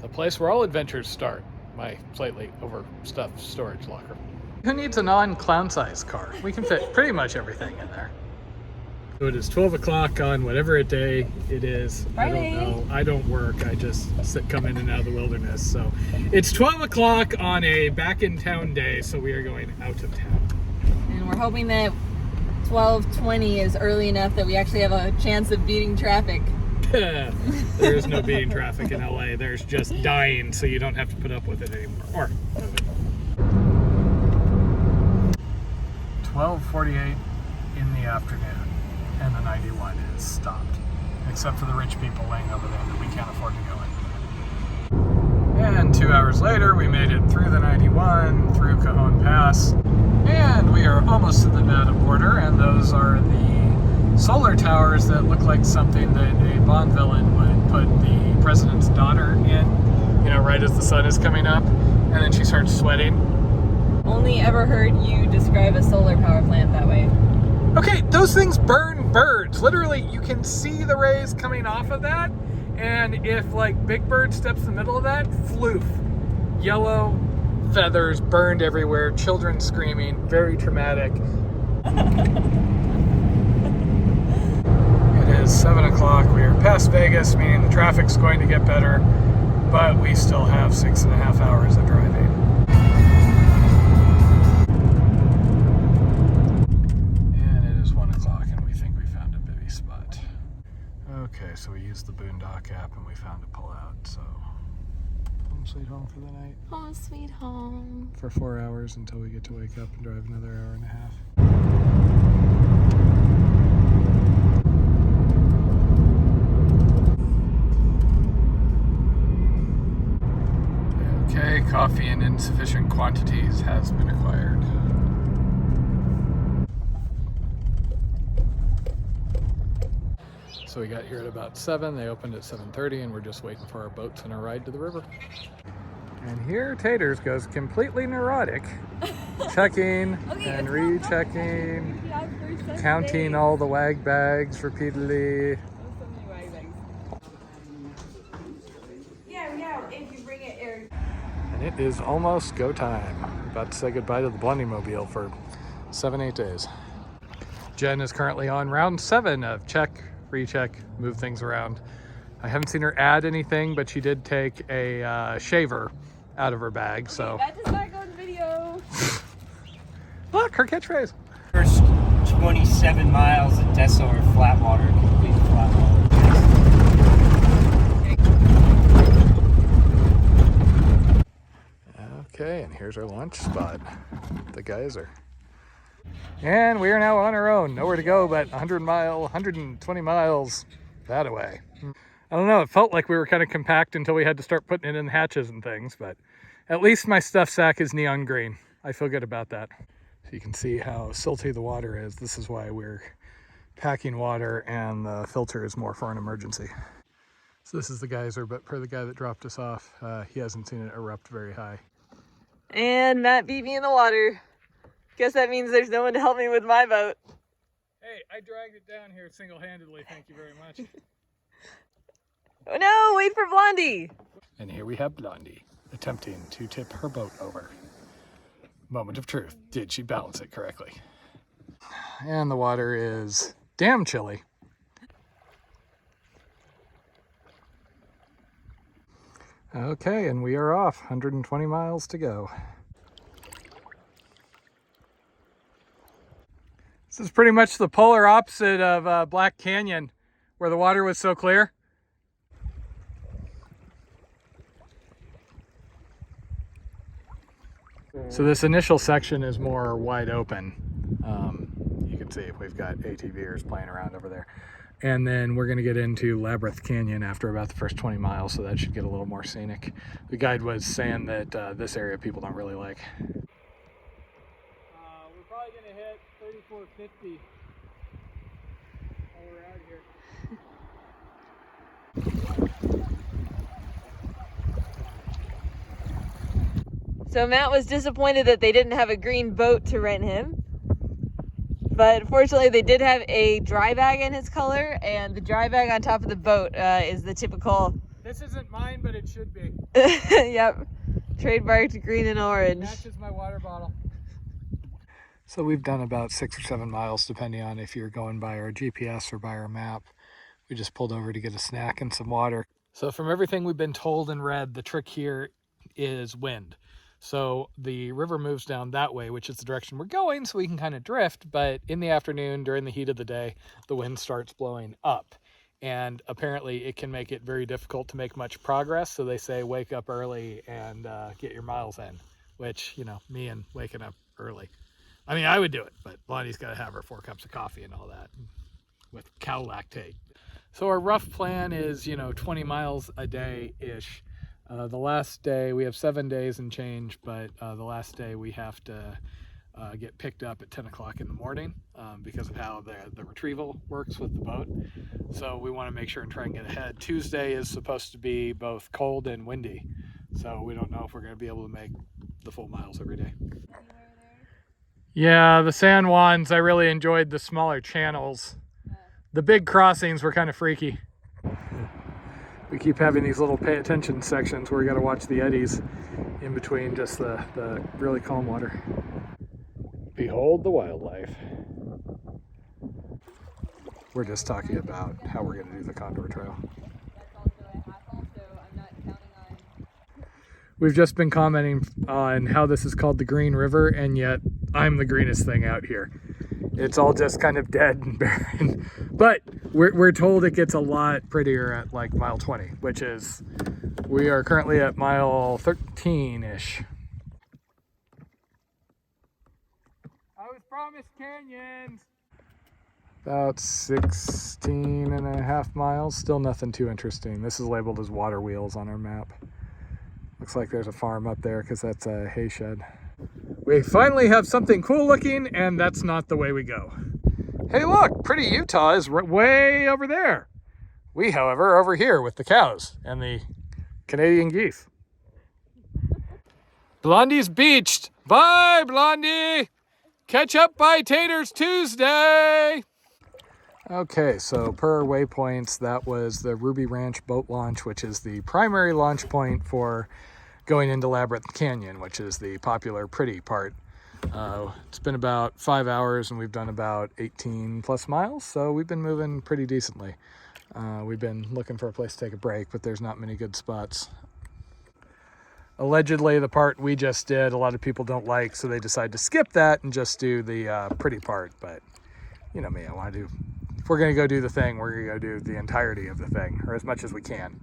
the place where all adventures start. My slightly overstuffed storage locker. Who needs a non-clown size car? We can fit pretty much everything in there. So it is 12 o'clock on whatever day it is. Friday. I don't know. I don't work. I just come in and out of the wilderness. So it's 12 o'clock on a back in town day. So we are going out of town. And we're hoping that 12:20 is early enough that we actually have a chance of beating traffic. There is no beating traffic in LA. There's just dying, so you don't have to put up with it anymore. Or 12:48 in the afternoon, and the 91 is stopped, except for the rich people laying over there that we can't afford to go in. And 2 hours later, we made it through the 91, through Cajon Pass, and we are almost to the Nevada border, and those are the solar towers that look like something that a Bond villain would put the president's daughter in, you know, right as the sun is coming up, and then she starts sweating. Only ever heard you describe a solar power plant that way. Okay, those things burn birds. Literally, you can see the rays coming off of that, and if like Big Bird steps in the middle of that, floof. Yellow feathers burned everywhere, children screaming, very traumatic. It is 7 o'clock. We are past Vegas, meaning the traffic's going to get better, but we still have 6.5 hours of driving. And it is 1 o'clock, and we think we found a bivvy spot. Okay, so we used the Boondock app, and we found a pullout, so home sweet home for the night. Home sweet home. For 4 hours until we get to wake up and drive another hour and a half. Okay, coffee in insufficient quantities has been acquired. So we got here at about 7, they opened at 7:30, and we're just waiting for our boats and our ride to the river. And here Taters goes completely neurotic, checking and rechecking, counting all the wag bags repeatedly. And it is almost go time. About to say goodbye to the Blondie Mobile for 7-8 days. Jen is currently on round 7 of check, recheck, move things around. I haven't seen her add anything, but she did take a shaver out of her bag, so. That does not go in the video. Look, her catchphrase. First 27 miles of Deso or flat water, complete flat water. Okay, and here's our launch spot, the Geyser. And we are now on our own, nowhere to go but 120 miles that way. I don't know, it felt like we were kind of compact until we had to start putting it in hatches and things, but at least my stuff sack is neon green. I feel good about that. So you can see how silty the water is. This is why we're packing water, and the filter is more for an emergency. So this is the Geyser, but per the guy that dropped us off, he hasn't seen it erupt very high. And Matt beat me in the water. Guess that means there's no one to help me with my boat. Hey, I dragged it down here single-handedly, thank you very much. Oh no, wait for Blondie. And here we have Blondie, attempting to tip her boat over. Moment of truth, did she balance it correctly? And the water is damn chilly. Okay, and we are off, 120 miles to go. This is pretty much the polar opposite of Black Canyon, where the water was so clear. So this initial section is more wide open. You can see we've got ATVers playing around over there. And then we're going to get into Labyrinth Canyon after about the first 20 miles, so that should get a little more scenic. The guide was saying that this area people don't really like. We're probably going to hit 3450 while we're out here. So Matt was disappointed that they didn't have a green boat to rent him. But fortunately, they did have a dry bag in his color, and the dry bag on top of the boat is the typical This isn't mine, but it should be. Yep. Trademarked green and orange. Matches my water bottle. So we've done about 6 or 7 miles, depending on if you're going by our GPS or by our map. We just pulled over to get a snack and some water. So from everything we've been told and read, the trick here is wind. So the river moves down that way, which is the direction we're going, so we can kind of drift. But in the afternoon, during the heat of the day, the wind starts blowing up. And apparently it can make it very difficult to make much progress. So they say wake up early and get your miles in, which, you know, me and waking up early. I mean, I would do it, but Blondie's got to have her 4 cups of coffee and all that with cow lactate. So our rough plan is, 20 miles a day-ish. The last day, we have 7 days and change, but the last day we have to get picked up at 10 o'clock in the morning because of how the retrieval works with the boat. So we want to make sure and try and get ahead. Tuesday is supposed to be both cold and windy, so we don't know if we're going to be able to make the full miles every day. Yeah, the San Juans, I really enjoyed the smaller channels. The big crossings were kind of freaky. We keep having these little pay attention sections where we got to watch the eddies in between just the really calm water. Behold the wildlife. We're just talking about how we're going to do the Condor Trail. We've just been commenting on how this is called the Green River, and yet I'm the greenest thing out here. It's all just kind of dead and barren. But we're told it gets a lot prettier at like mile 20, which is, we are currently at mile 13-ish. I was promised canyons. About 16 and a half miles, still nothing too interesting. This is labeled as water wheels on our map. Looks like there's a farm up there because that's a hay shed. We finally have something cool looking, and that's not the way we go. Hey look, pretty Utah is way over there. We, however, are over here with the cows and the Canadian geese. Blondie's beached. Bye, Blondie. Catch up by Taters Tuesday. Okay, so per our waypoints, that was the Ruby Ranch boat launch, which is the primary launch point for going into Labyrinth Canyon, which is the popular pretty part. It's been about 5 hours and we've done about 18 plus miles, so we've been moving pretty decently. We've been looking for a place to take a break, but there's not many good spots. Allegedly, the part we just did, a lot of people don't like, so they decide to skip that and just do the pretty part. But you know me, I want to do, if we're going to go do the thing, we're going to go do the entirety of the thing, or as much as we can.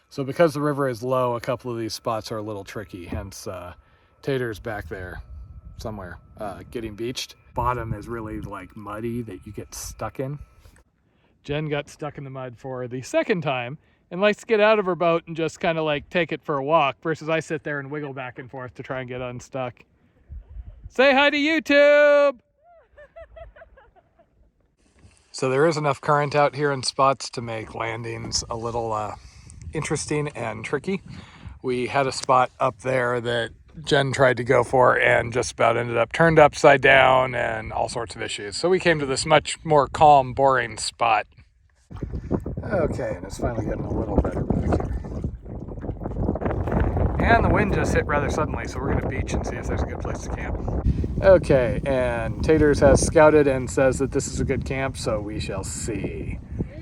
So because the river is low, a couple of these spots are a little tricky, hence Tater's back there somewhere getting beached. Bottom is really like muddy that you get stuck in. Jen got stuck in the mud for the second time and likes to get out of her boat and just kind of like take it for a walk, versus I sit there and wiggle back and forth to try and get unstuck. Say hi to YouTube! So there is enough current out here in spots to make landings a little interesting and tricky. We had a spot up there that Jen tried to go for and just about ended up turned upside down and all sorts of issues. So we came to this much more calm, boring spot. Okay, and it's finally getting a little better back here. And the wind just hit rather suddenly, so we're going to beach and see if there's a good place to camp. Okay, and Taters has scouted and says that this is a good camp, so we shall see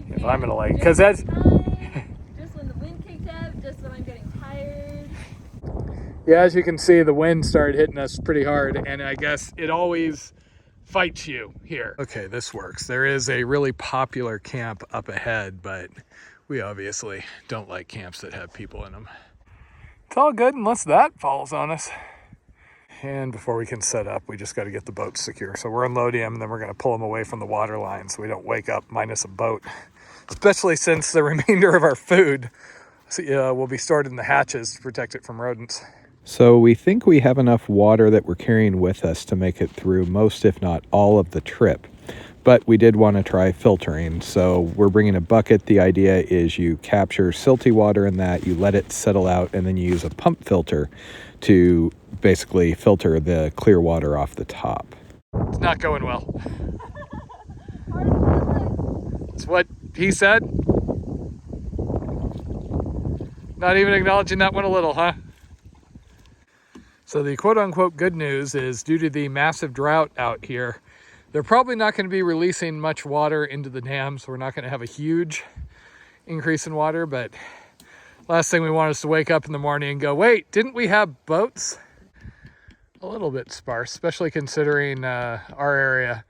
if I'm going to like, because that's... Just when the wind kicked up, just when I'm getting tired. Yeah, as you can see, the wind started hitting us pretty hard, and I guess it always fights you here. Okay, this works. There is a really popular camp up ahead, but we obviously don't like camps that have people in them. It's all good unless that falls on us. And before we can set up, we just got to get the boats secure. So we're unloading them, and then we're going to pull them away from the water line so we don't wake up minus a boat. Especially since the remainder of our food will be stored in the hatches to protect it from rodents. So we think we have enough water that we're carrying with us to make it through most, if not all, of the trip. But we did want to try filtering, so we're bringing a bucket. The idea is you capture silty water in that, you let it settle out, and then you use a pump filter to basically filter the clear water off the top. It's not going well. It's what he said. Not even acknowledging that one a little, huh? So the quote-unquote good news is due to the massive drought out here, they're probably not going to be releasing much water into the dam, so we're not going to have a huge increase in water, but last thing we want is to wake up in the morning and go, wait, didn't we have boats? A little bit sparse, especially considering our area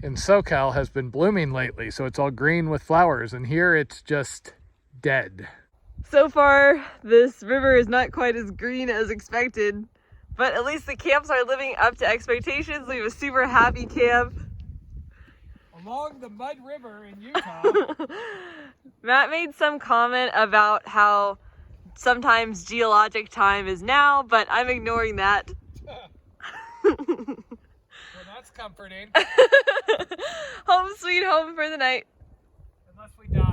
in SoCal has been blooming lately, so it's all green with flowers, and here it's just dead. So far, this river is not quite as green as expected, but at least the camps are living up to expectations. We have a super happy camp. Along the Mud River in Utah. Matt made some comment about how sometimes geologic time is now, but I'm ignoring that. Well, that's comforting. Home sweet home for the night. Unless we die.